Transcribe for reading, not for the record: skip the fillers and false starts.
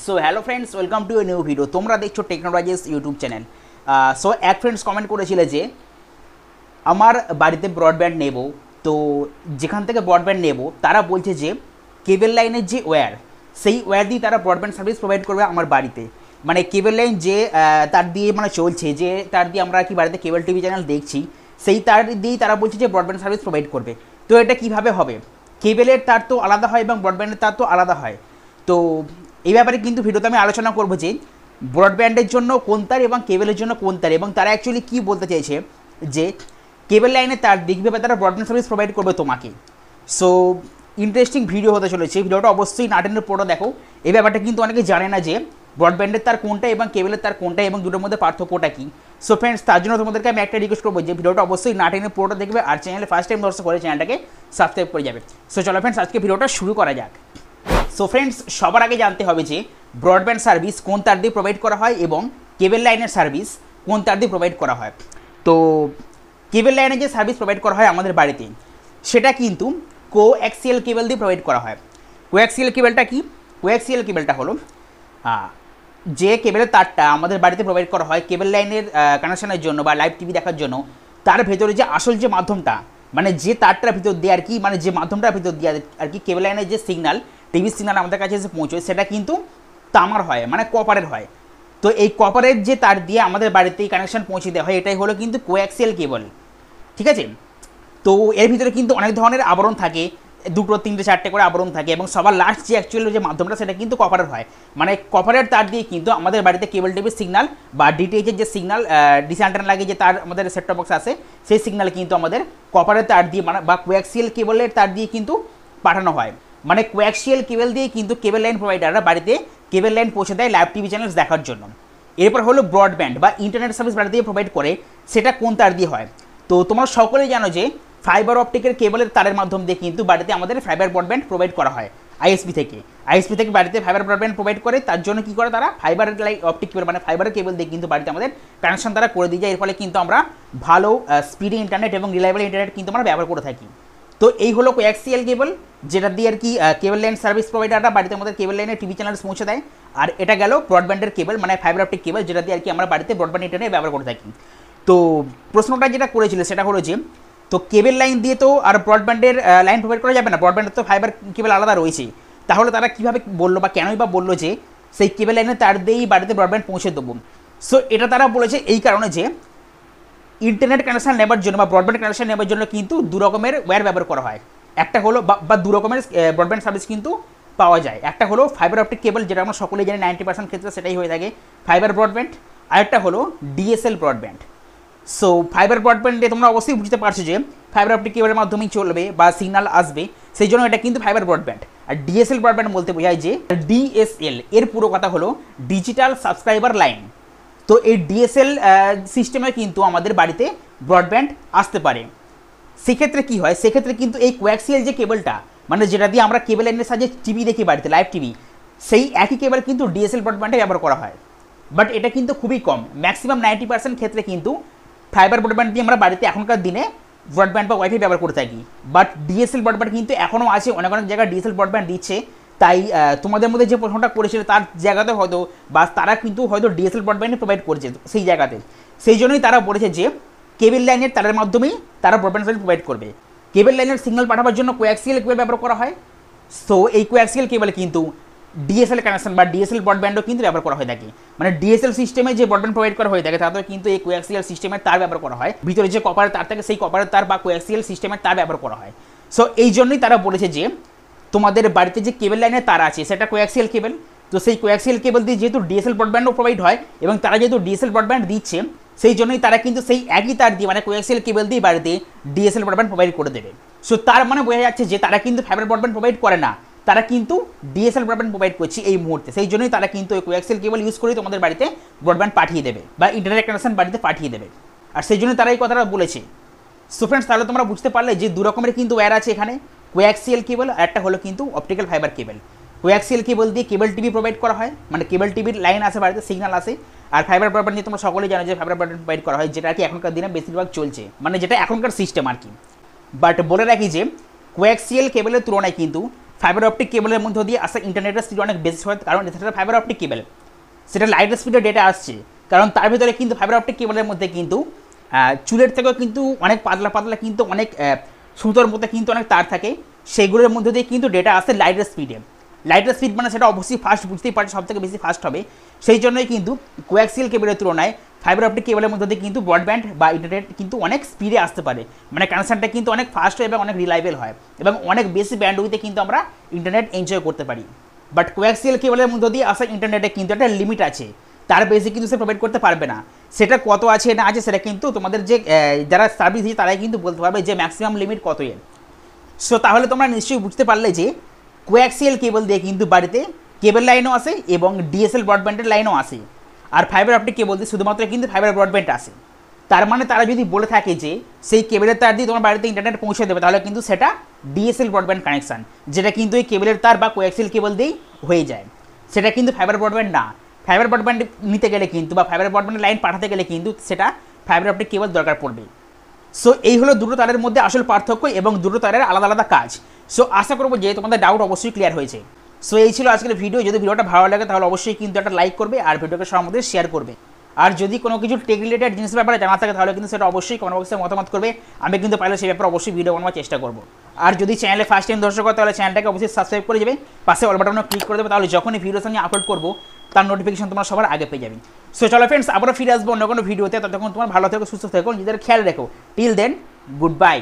So hello friends, welcome to a new video. তোমরা দেখছো technologies YouTube channel. So এক friends comment করেছিলে যে আমার বাড়িতে ব্রডব্যান্ড নেব, তো যেখান থেকে ব্রডব্যান্ড নেব তারা বলছে যে কেবল লাইনের যে ওয়্যার, সেই ওয়্যার দিয়ে তারা ব্রডব্যান্ড সার্ভিস প্রোভাইড করবে আমার বাড়িতে। মানে কেবল লাইন যে তার দিয়ে মানে চলছে, যে তার দিয়ে আমরা কি বাড়িতে কেবল টিভি চ্যানেল দেখছি, সেই তার দিয়েই তারা বলছে যে ব্রডব্যান্ড সার্ভিস প্রোভাইড করবে। তো এটা কিভাবে হবে? কেবলের তার তো আলাদা হয় এবং ব্রডব্যান্ডের তার তো আলাদা হয়। তো এই ব্যাপারে কিন্তু ভিডিওতে আমি আলোচনা করবো যে ব্রডব্যান্ডের জন্য কোন তার এবং কেবলের জন্য কোন তার, এবং তারা অ্যাকচুয়ালি কী বলতে চাইছে যে কেবল লাইনে তার দিয়ে কীভাবে তারা ব্রডব্যান্ড সার্ভিস প্রোভাইড করবে তোমাকে। সো ইন্টারেস্টিং ভিডিও হতে চলেছে, ভিডিওটা অবশ্যই নাটেনের পুরো দেখো। এই ব্যাপারটা কিন্তু অনেকে জানে না যে ব্রডব্যান্ডের তার কোনটা এবং কেবলের তার কোনটা এবং দুটোর মধ্যে পার্থক্যটা কী। সো ফ্রেন্ডস, তার জন্য তোমাদেরকে আমি একটা রিকোয়েস্ট করবো যে ভিডিওটা অবশ্যই নাটেনের পুরোটা দেখবে, আর চ্যানেলে ফার্স্ট টাইম দর্শক করে চ্যানেলটাকে সাবস্ক্রাইব করে যাবে। সো চলো ফ্রেন্ডস, আজকে ভিডিওটা শুরু করা যাক। সো ফ্রেন্ডস, সবার আগে জানতে হবে যে ব্রডব্যান্ড সার্ভিস কোন তার দিয়ে প্রোভাইড করা হয় এবং কেবল লাইনের সার্ভিস কোন তার দিয়ে প্রোভাইড করা হয়। তো কেবল লাইনে যে সার্ভিস প্রোভাইড করা হয় আমাদের বাড়িতে, সেটা কিন্তু কোঅ্যাক্সিয়াল কেবল দিয়ে প্রোভাইড করা হয়। কোঅ্যাক্সিয়াল কেবলটা কি? কোঅ্যাক্সিয়াল কেবলটা হলো যে কেবলের তারটা আমাদের বাড়িতে প্রোভাইড করা হয় কেবল লাইনের কানেকশনের জন্য বা লাইভ টিভি দেখার জন্য, তার ভেতরে যে আসল যে মাধ্যমটা, মানে যে তারটার ভিতর দিয়ে আর কি, মানে যে মাধ্যমটার ভিতর দিয়ে আর কি কেবল লাইনের যে সিগন্যাল, টিভি সিগন্যাল আমাদের কাছে এসে পৌঁছয়, সেটা কিন্তু তামার হয়, মানে কপারের হয়। তো এই কপারের যে তার দিয়ে আমাদের বাড়িতে কানেকশন পৌঁছে দেওয়া হয়, এটাই হলো কিন্তু কোঅ্যাক্সিয়াল কেবল। ঠিক আছে? তো এর ভিতরে কিন্তু অনেক ধরনের আবরণ থাকে, দুটো তিনটে চারটে করে আবরণ থাকে, এবং সবার লাস্ট যে অ্যাকচুয়াল যে মাধ্যমটা সেটা কিন্তু কপারের হয়। মানে কপারের তার দিয়ে কিন্তু আমাদের বাড়িতে কেবল টিভির সিগন্যাল বা ডিটিএইচের যে সিগন্যাল, ডিশ অ্যান্টেনা লাগে যে তার আমাদের সেটটপ বক্স আছে, সেই সিগন্যাল কিন্তু আমাদের কপারের তার দিয়ে মানে বা কোঅ্যাক্সিয়াল কেবলের তার দিয়ে কিন্তু পাঠানো হয়। মানে কোঅ্যাক্সিয়াল কেবল দিয়ে কিন্তু কেবল লাইন প্রোভাইডাররা বাড়িতে কেবল লাইন পৌঁছে দেয় লাইভ টিভি চ্যানেলস দেখার জন্য। এরপর হলো ব্রডব্যান্ড বা ইন্টারনেট সার্ভিস বাড়ি দিয়ে প্রোভাইড করে, সেটা কোন তার দিয়ে হয়? তো তোমরা সকলেই জানো যে ফাইবার অপটিকের কেবলের তারের মাধ্যম দিয়ে কিন্তু বাড়িতে আমাদের ফাইবার ব্রডব্যান্ড প্রোভাইড করা হয় আইএসপি থেকে বাড়িতে ফাইবার ব্রডব্যান্ড প্রোভাইড করে। তার জন্য কী করে তারা ফাইবার অপটিক কেবল মানে ফাইবারের কেবল দিয়ে কিন্তু বাড়িতে আমাদের কানেকশন তারা করে দিয়ে যায়। এর ফলে কিন্তু আমরা ভালো স্পিডি ইন্টারনেট এবং রিলায়েবল ইন্টারনেট কিন্তু আমরা ব্যবহার করে থাকি। তো এই হলো কোঅ্যাক্সিয়াল কেবল, যেটা দিয়ে আর কি কেবল লাইন সার্ভিস প্রোভাইডাররা বাড়িতে আমাদের কেবল লাইনের টিভি চ্যানেলস পৌঁছে দেয়। আর এটা গেল ব্রডব্যান্ডের কেবল, মানে ফাইবার অপটিক কেবল, যেটা দিয়ে আর কি আমরা বাড়িতে ব্রডব্যান্ড ইন্টারনেট ব্যবহার করে থাকি। তো প্রশ্নটা যেটা করেছিল সেটা হলো যে তো কেবল লাইন দিয়ে তো আর ব্রডব্যান্ডের লাইন প্রোভাইড করা যাবে না, ব্রডব্যান্ডের তো ফাইবার কেবল আলাদা রয়েছে। তাহলে তারা কীভাবে বললো বা কেনই বা বললো যে সেই কেবল লাইনে তার দিয়েই বাড়িতে ব্রডব্যান্ড পৌঁছে দেবো? সো এটা তারা বলেছে এই কারণে যে ইন্টারনেট কানেকশন নেবার জন্য বা ব্রডব্যান্ড কানেকশন নেবার জন্য কিন্তু দু রকমের ওয়্যার ব্যবহার করা হয়। একটা হলো বা দু রকমের ব্রডব্যান্ড সার্ভিস কিন্তু পাওয়া যায়। একটা হলো ফাইবার অপটিক কেবল, যেটা আমরা সকলেই জানি 90% ক্ষেত্রে সেটাই হয়ে থাকে ফাইবার ব্রডব্যান্ড। আরেকটা হলো ডিএসএল ব্রডব্যান্ড। সো ফাইবার ব্রডব্যান্ডে তোমরা অবশ্যই বুঝতে পারছো যে ফাইবার অপটিক কেবলের মাধ্যমেই চলবে বা সিগন্যাল আসবে, সেই জন্য এটা কিন্তু ফাইবার ব্রডব্যান্ড। আর ডিএসএল ব্রডব্যান্ড বলতে বোঝায় যে ডিএসএল এর পুরো কথা হলো ডিজিটাল সাবস্ক্রাইবার লাইন। তো এই ডিএসএল সিস্টেমে কিন্তু আমাদের বাড়িতে ব্রডব্যান্ড আসতে পারে। সেক্ষেত্রে কী হয়? সেক্ষেত্রে কিন্তু এই কোঅ্যাক্সিয়াল যে কেবলটা, মানে যেটা দিয়ে আমরা কেবল লাইনের সাহায্যে টিভি দেখি বাড়িতে লাইভ টিভি, সেই একই কেবল কিন্তু ডিএসএল ব্রডব্যান্ডে ব্যবহার করা হয়। বাট এটা কিন্তু খুবই কম, ম্যাক্সিমাম 90% ক্ষেত্রে কিন্তু ফাইবার ব্রডব্যান্ড দিয়ে আমরা বাড়িতে এখনকার দিনে ব্রডব্যান্ড বা ওয়াইফাই ব্যবহার করে থাকি। বাট ডিএসএল ব্রডব্যান্ড কিন্তু এখনও আছে, অনেক অনেক জায়গায় ডিএসএল ব্রডব্যান্ড দিচ্ছে। তাই তোমাদের মধ্যে যে প্রশ্নটা করেছিল তার জায়গাতে হয়তো বা তারা কিন্তু হয়তো ডিএসএল ব্রডব্যান্ড প্রোভাইড করছে সেই জায়গাতে, সেই জন্যই তারা বলেছে যে কেবল লাইনের তারের মাধ্যমেই তারা ব্রডব্যান্ড সার্ভিস প্রোভাইড করবে। কেবল লাইনের সিগন্যাল পাঠাবার জন্য কোঅ্যাক্সিয়াল কেবল ব্যবহার করা হয়। সো এই কোঅ্যাক্সিয়াল কেবল কিন্তু ডিএসএল কানেকশন বা ডিএসএল ব্রডব্যান্ডও কিন্তু ব্যবহার করা হয়ে থাকে। মানে ডিএসএল সিস্টেমে যে ব্রডব্যান্ড প্রোভাইড করা হয়ে থাকে তাতেও কিন্তু এই কোঅ্যাক্সিয়াল সিস্টেমের তার ব্যবহার করা হয়, ভিতরে যে কপারের তার থাকে সেই কপারের তার বা কোঅ্যাক্সিয়াল সিস্টেমের তার ব্যবহার করা হয়। সো এই জন্যই তারা বলেছে যে তোমাদের বাড়িতে যে কেবল লাইনের তার আছে সেটা কোঅ্যাক্সিয়াল কেবল। তো সেই কোঅ্যাক্সিয়াল কেবল দিয়ে যেহেতু ডিএসএল ব্রডব্যান্ডও প্রোভাইড হয় এবং তারা যেহেতু ডিএসএল ব্রডব্যান্ড দিচ্ছে, সেই জন্যই তারা কিন্তু সেই একই তার দিয়ে মানে কোঅ্যাক্সিয়াল কেবল দিয়ে বাড়িতে ডিএসএল ব্রডব্যান্ড প্রোভাইড করে দেবে। সো তার মানে বোঝা যাচ্ছে যে তারা কিন্তু ফাইবার ব্রডব্যান্ড প্রোভাইড করে না, তারা কিন্তু ডিএসএল ব্রডব্যান্ড প্রোভাইড করছে এই মুহূর্তে। সেই জন্যই তারা কিন্তু ওই কোঅ্যাক্সিয়াল কেবল ইউজ করে তোমাদের বাড়িতে ব্রডব্যান্ড পাঠিয়ে দেবে বা ইন্টারনেট কানেকশন বাড়িতে পাঠিয়ে দেবে। আর সেই জন্য তারা এই কথাটা বলেছে। সো ফ্রেন্ডস, তাহলে তোমরা বুঝতে পারলে যে দু রকমের কিন্তু ওয়্যার আছে এখানে, কোঅ্যাক্সিয়াল কেবল আর একটা হলো কিন্তু অপটিক্যাল ফাইবার কেবল। কোঅ্যাক্সিয়াল কেবল দিয়ে কেবল টিভি প্রোভাইড করা হয়, মানে কেবল টিভির লাইন আসে বাড়িতে, সিগন্যাল আসে। আর ফাইবার ব্রডব্যান্ড নিয়ে তোমরা সকলেই জানো যে ফাইবার ব্রডব্যান্ড প্রোভাইড করা হয়, যেটা আর কি এখনকার দিনে বেশিরভাগ চলছে, মানে যেটা এখনকার সিস্টেম আর কি। বাট বলে রাখি যে কোঅ্যাক্সিয়াল কেবলের তুলনায় কিন্তু ফাইবার অপটিক কেবলের মধ্যে দিয়ে আসা ইন্টারনেটের স্পিড অনেক বেশি হয়, কারণ সেটা ফাইবার অপটিক কেবল, সেটা লাইট স্পিডের ডেটা আসছে। কারণ তার ভিতরে কিন্তু ফাইবার অপটিক কেবলের মধ্যে কিন্তু চুলের থেকেও কিন্তু অনেক পাতলা পাতলা কিন্তু অনেক সুতোর মধ্যে কিন্তু অনেক তার থাকে, সেইগুলোর মধ্যে দিয়ে কিন্তু ডেটা আসে লাইটের স্পিডে। লাইটের স্পিড মানে সেটা অবশ্যই ফাস্ট, বুঝতেই পারছে সব থেকে বেশি ফাস্ট হবে। সেই জন্যই কিন্তু কোয়াক্সিয়াল কেবলের তুলনায় ফাইবার অপটিক কেবলের মধ্যে দিয়ে কিন্তু ব্রডব্যান্ড বা ইন্টারনেট কিন্তু অনেক স্পিডে আসতে পারে, মানে কানেকশানটা কিন্তু অনেক ফাস্ট হয় এবং অনেক রিলায়েবল হয় এবং অনেক বেশি ব্যান্ডউইথে কিন্তু আমরা ইন্টারনেট এনজয় করতে পারি। বাট কোয়াক্সিয়াল কেবলের মধ্যে দিয়ে আসা ইন্টারনেটে কিন্তু একটা লিমিট আছে, তার বেশি কিন্তু সে প্রোভাইড করতে পারবে না। সেটা কত আছে না আছে সেটা কিন্তু তোমাদের যে যারা সার্ভিস দিচ্ছে তারাই কিন্তু বলতে পারবে যে ম্যাক্সিমাম লিমিট কত এর। সো তাহলে তোমরা নিশ্চয়ই বুঝতে পারলে যে কোয়াক্সিয়াল কেবল দিয়ে কিন্তু বাড়িতে কেবল লাইনও আসে এবং ডিএসএল ব্রডব্যান্ডের লাইনও আসে, আর ফাইবার অপটিক কেবল দিয়ে শুধুমাত্র কিন্তু ফাইবার ব্রডব্যান্ড আসে। তার মানে তারা যদি বলে থাকে যে সেই কেবলের তার দিয়ে তোমার বাড়িতে ইন্টারনেট পৌঁছে দেবে, তাহলে কিন্তু সেটা ডিএসএল ব্রডব্যান্ড কানেকশান, যেটা কিন্তু এই কেবলের তার বা কোয়াক্সিয়াল কেবল দিয়েই হয়ে যায়। সেটা কিন্তু ফাইবার ব্রডব্যান্ড না। ফাইবার ব্রডব্যান্ড নিতে গেলে কিন্তু বা ফাইবার ব্রডব্যান্ডের লাইন পাঠাতে গেলে কিন্তু সেটা ফাইবার অপটিক কেবল দরকার পড়বে। সো এই হলো দুটো তারের মধ্যে আসল পার্থক্য এবং দুটো তারের আলাদা আলাদা কাজ। সো আশা করবো যে তোমাদের ডাউট অবশ্যই ক্লিয়ার হয়েছে। সো এই ছিল আজকের ভিডিও। যদি ভিডিওটা ভালো লাগে তাহলে অবশ্যই কিন্তু একটা লাইক করবে আর ভিডিওকে সবার মধ্যে শেয়ার করবে। আর যদি কোনো কিছু টেক রিলেটেড জিনিসের ব্যাপারে জানা থাকে তাহলে কিন্তু সেটা অবশ্যই কমেন্ট বক্সে মতামত করবে, আমি কিন্তু পারলে সেই ব্যাপারে অবশ্যই ভিডিও বানানোর চেষ্টা করবো। আর যদি চ্যানেলে ফার্স্ট টাইম দর্শক হয় তাহলে চ্যানেলটাকে অবশ্যই সাবস্ক্রাইব করে যাবে, পাশে অল বাটনে ক্লিক করে দেবে, তাহলে যখনই ভিডিওস আমি আপলোড করবো তার নোটিফিকেশন তোমরা সবার আগে পেয়ে যাবে। সো চলো ফ্রেন্ডস, আবারও ফিরে আসবো অন্য কোনো ভিডিওতে, ততক্ষণ তোমার ভালো থেকো, সুস্থ থেকো, নিজেদের খেয়াল রেখো। Till then, good by.